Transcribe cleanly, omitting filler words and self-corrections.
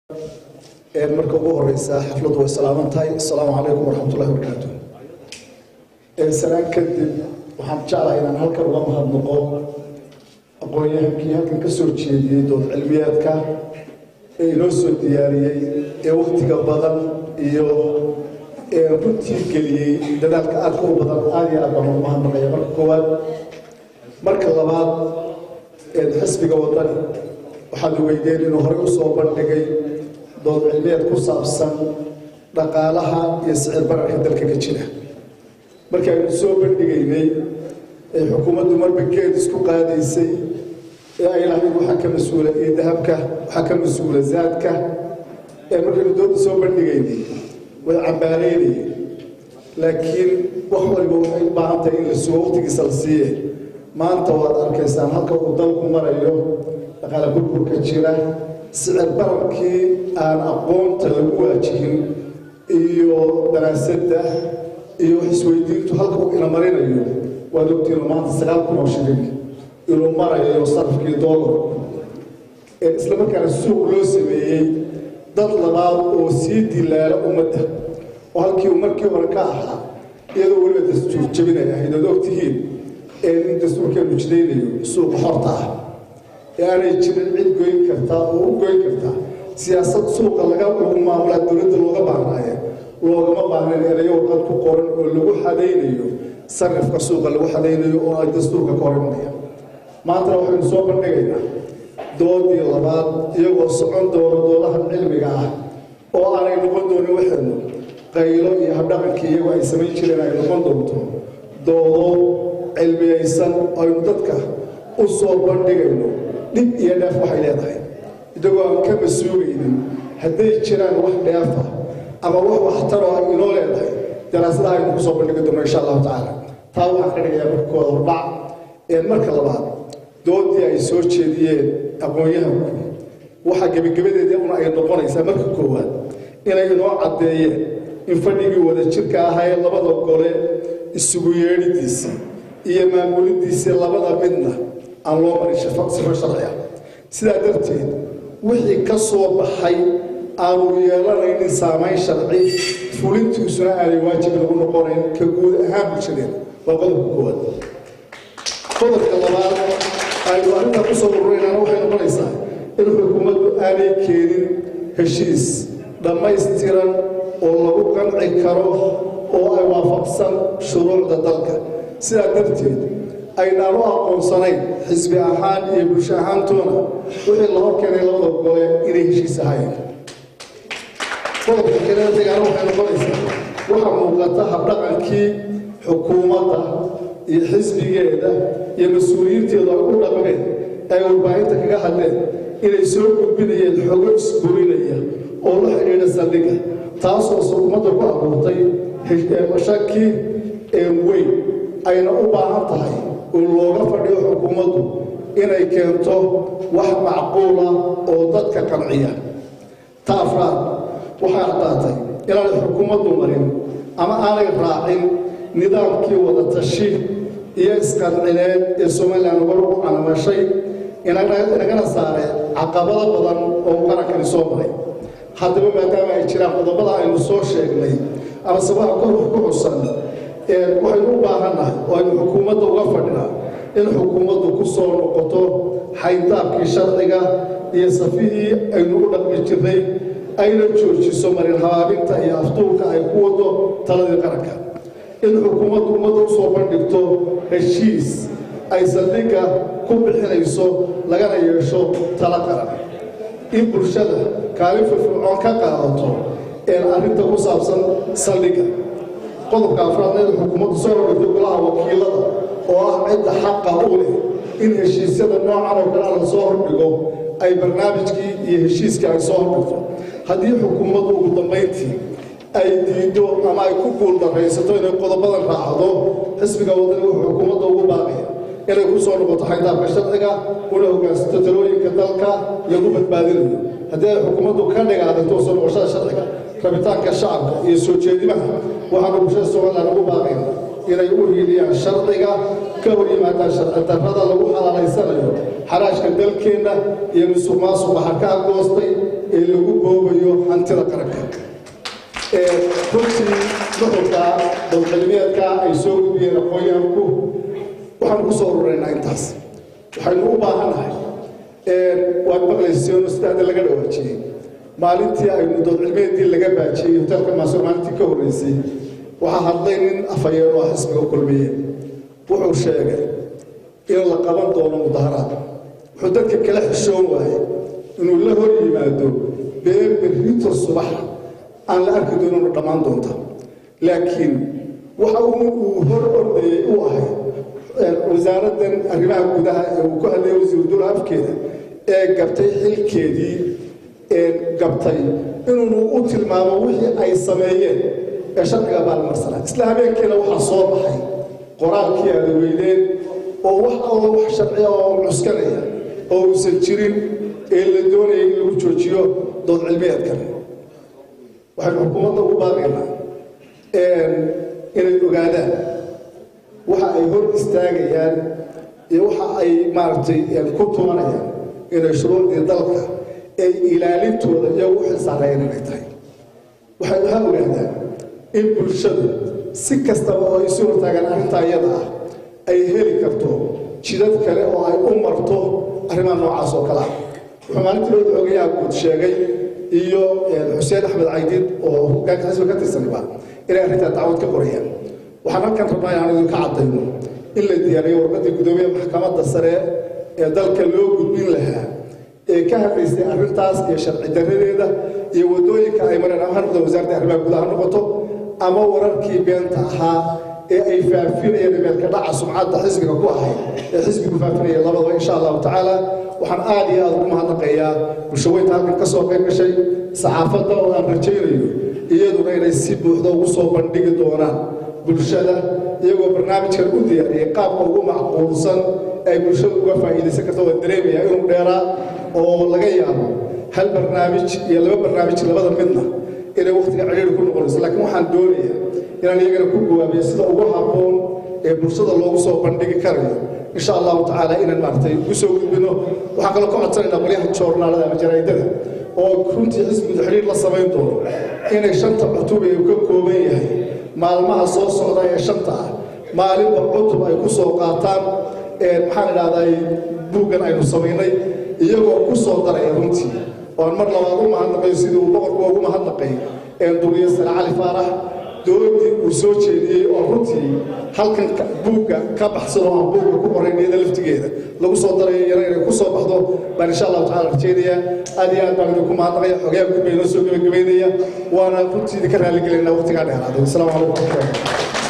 marka ugu horeysa xafladu way salaaman tahay. Assalaamu calaykum waraxmatullaahi wabarakaatuh. Salaan kadib waxaan jeclahay inaan halkan uga mahadnaqo aqoonyahankii halkan ka soo jeediyey dood cilmiyeedka ee inoo soo diyaariyey ee waqtiga badan iyo runtii geliyey dadaalka aadka u badan aad iyo aad baan ugu mahadnaqaya marka koowaad. marka labaad xisbiga wadani waxaa la weydiiyey inuu horey u soo bandhigay dood cilmiyeed ku saabsan dhaqaalaha iyo sicir bararka dalka ka jira. markii aynu soo bandhigaynay xukuumaddu marba geed isku qaadaysay ee ay lahayd waxaa ka mas-uula iyo dahabka waxaa ka mas-uula zaadka markaynu doodda soo bandhigaynay way cambaareynayeen, laakiin wax waliba waxay u baahan tahay in la sugo waqtigiisa la siiye. maanta waad arkaysaan halka uu dalku marayo, dhaqaale burburka jira, sicir bararkii aan aqoonta lagu waajihin iyo daraasadda iyo isweydiintu halka uu ina marinayo. waad ogtiinu maanta 9,000 oo shilin inuu marayo sarafkii doolarku, isla markaana suuq loo sameeyey dad labaad oo sii dilaala ummadda oo halkii uu markii hore ka ahaa iyadoo weliba dastuur jabinay ahayd. ood ogtihiin in dastuurkeenu jidaynayo suuqa xorta ah ee aanay jirin cid goyn kartaa oo u goyn kartaa siyaasad suuqa lagu maamulaa dowladda looga baahnaaye loogama baahnayn erayo warqad ku qoran oo lagu xadaynayo sarifka suuqa lagu xadaynayo oo ay dastuurka ka hor imanaya. maantana waxaynu soo bandhigaynaa doodii labaad iyagoo socon doono doodahan cilmiga ah oo aanay noqon doonin waxaynu qaylo iyo habdhaqankii iyagoo ay samayn jireen ay noqon doonto doodo cilmiyaysan aynu dadka u soo bandhigayno dhib iyo dheef waxay leedahay idagoo aan ka mas-uugaynin hadday jiraan wax dheefa ama wax waxtaroo ay inoo leedahay daraasadaha aynu ku soo bandhigi doono insha allahu tacaala. taa waxaan ka dhigayaa marka kooda hordhac. marka labaad doodii ay soo jeediyeen aqoon-yahanku waxaa gebagabadeedii una ay noqonaysaa marka koowaad inay inoo caddeeyeen in fadhigii wada jirka ahaa ee labada gole isugu yeedhidiisii iyo maamulidiisii labada midna aan loo marin sifo sharciya. sidaa darteed wixii ka soo baxay aanu yeelanaynin saamayn sharci, fulintiisuna aanay waajib lagu noqonayn ka guud ahaan bulshadeena. waa qodobka koowaad. qodobka labaad aynu arrintaa ku soo ururaynaana waxay noqonaysaa in xukuumaddu aanay keenin heshiis dhammaystiran oo lagu qanci karo oo ay waafaqsan shuruucda dalka. sidaa darteed aynaan u aqoonsanayn xisbi ahaan iyo bulsho ahaantoona wixii la hor keenay labada gole inay heshiis ahaayeen. qodobka kaleetegaana waxay noqonaysaa waxaa muuqata habdhaqankii xukuumadda iyo xisbigeeda iyo mas-uuliyiinteedu ay u dhaqmeen ay warbaahinta kaga hadleen inay soo gudbinayeen xogo isburinaya oo la xidhiidha saldhigga, taasoo xukuumadda ku abuurtay shaki weyn ayna u baahan tahay oo looga fadhiyo xukuumaddu inay keento wax macquula oo dadka qanciya. ta afraad waxay caddaatay inaanay xukuumaddu marin ama aanay raacin nidaamkii wada tashi iyo isqancineed ee somalilan war ugu canamashay inagana saare caqabado badan oo qarankani soo maray. haddaba maadaama ay jiraan qodobada aynu soo sheegnay ama sabaha kor ku xusan waxaynu u baahannahay oo aynu xukuumadda uga fadhinaa in xukuumaddu ku soo noqoto xayndaabkii sharciga iyo safihii aynu u dhaqmi jirnay, ayna joojiso marin habaabinta iyo afduulka ay ku wado taladii qaranka. in xukuumaddu ummadda u soo bandhigto heshiis ay saldhigga ku bixinayso lagana yeesho talo qaran. in bulshada kaalin firfircoon ka qaadato arrinta ku saabsan saldhigga. qodobka afraadneed xukuumaddu soo hordhigtay golaha wakiilada oo ah cidda xaqa u leh in heshiisyada noocan oo kale la soo hordhigo ay barnaamijkii iyo heshiiskii ay soo hordhigto. haddii xukuumaddu ugu dambayntii ay diido ama ay ku guuldarraysato inay qodobadan raacdo, xisbiga wadani wuxuu xukuumadda ugu baaqaya inay ku soo noqoto xayndaabka sharciga una hogaansato talooyinka dalka lagu badbaadinayo. haddii ay xukuumaddu ka dhigaadagto soo noqoshada sharciga rabitaanka shacabka iyo soo jeedimaha, waxaanu bulshada somalilan ugu baaqayna inay u hiiliyaan sharciga ka hor yimaadaan sharci darrada lagu xalaalaysanayo xaraashka dalkeenna iyo musuq maasuqa xarkaha goostay lagu boobayo hantida qaranka runtii nuxurka dowlad-cilmiyeedka ay soo gudbiyeen aqoonyahanku waxaan ku soo ururaynaa intaas waxaynu u baahannahay waad maqlayseen sidaada laga dhawaajiyey maalintii aynu dowlad-cilmiyeedkii laga baajiyey hoteelka maasuur maalintii ka horreysay waxaa hadlay nin afhayeen oo xisbiga kulmiye wuxuu sheegay in la qaban doono mudaharaad wuxuu dadka kala xishoon waayey inuu la hor yimaado been berrito subax aan la arki doonino dhammaan doonta laakiin waxa uu hor ordayay uu ahay wasaaraddan arrimaha gudaha ee uu ku hadlayay wasiiru dowlaha afkeeda ee gabtay xilkeedii gabtay inuu u tilmaamo wixii ay sameeyeen ee sharciga baalmarsanaa isla habeenkiina waxaa soo baxay qoraalkii aada weydeen oo wax sharciya oo cuskanaya oo uusan jirin ee la doonayay in lagu joojiyo dood cilmiyeedkan waxaynu xukuumadda ugu baaqaynaa inay ogaadaan waxa ay hor istaagayaan iyo waxa ay maaragtay ku tumanayaan inay shuruucdii dalka ay ilaalintooda iyagu u xilsaarayeen inay tahay waxaa ogaadaan in bulshadu si kastaba oo ay soo hortaagaan arrintaa iyada ah ay heli karto jidad kale oo ay u marto arrimaha noocaas oo kale ah wuxuu maalintii loo xoogayaha guud sheegay iyo xuseen axmed caydiid oo hoggaanka xisbiga ka tirsanba inay arrintaa dacwad ka qorayaan waxaan halkan rabnaa inaan idinka caddayno in la diyaariyo warqaddii guddoomiyaha maxkamadda sare ee dalka loo gudbin lahaa ee ka hadlaysay arrintaas iyo sharci darradeeda iyo waddooyinka ay mareen ama ha noqdo wasaaradda arrimaha gudaha ha noqoto ama wararkii beenta ahaa ee ay faafinayeen meelka dhaca sumcadda xisbiga ku ahay ee xisbigu faafinaya labadaba insha allahu tacaala waxaan aad iyo aad ugu mahadnaqayaa bulshaweynta halkan ka soo qayb gashay saxaafadda oo aan rajaynayo iyaduna inay si buuxda ugu soo bandhigi doonaan bulshada iyagoo barnaamijkan u diyaariyay qaabka ugu macquulsan ay bulshada uga faa'iidaysan karto waa dareemayaa inuu dheeraa oo laga yaabo hal barnaamij iyo laba barnaamij labada midna inay waqtiga ciriiri ku noqonayso laakiin waxaan doonayaa inaan iyagana ku gawaabiyo sida ugu habboon ee bulshada loogu soo bandhigi karayo insha allahu tacaala inaan maaragtay ugu soo gudbino waxaan kaloo ka codsanaynaa qolyaha joornaalada ama jaraa'idada oo runtii xisbiga xiriir la samayn doono inay 5 cutub ay ka kooban yahay maalmaha soo socda ee 5 ah maalinba cutub ay ku soo qaataan maxaan idhahdaa buuggan aynu samaynay iyagoo ku soo daraya runtii waan mar labaad u mahadnaqay sidii uu boqorku ugu mahadnaqay duriye sare cali faarax dowladdii uu soo jeediyey oo runtii halkan buugga ka baxsan oo aan buugga ku qoraynayada laftigeeda lagu soo darayo yara inay ku soo baxdo baan insha allahu tacaala rajaynayaa aad iyo aad baan idinku mahadnaqaya xogaha gudba inoo soo gebagabeynaya waana runtii idinka raaligelinaa waqtigaa dheeraaday asalaamu calaykum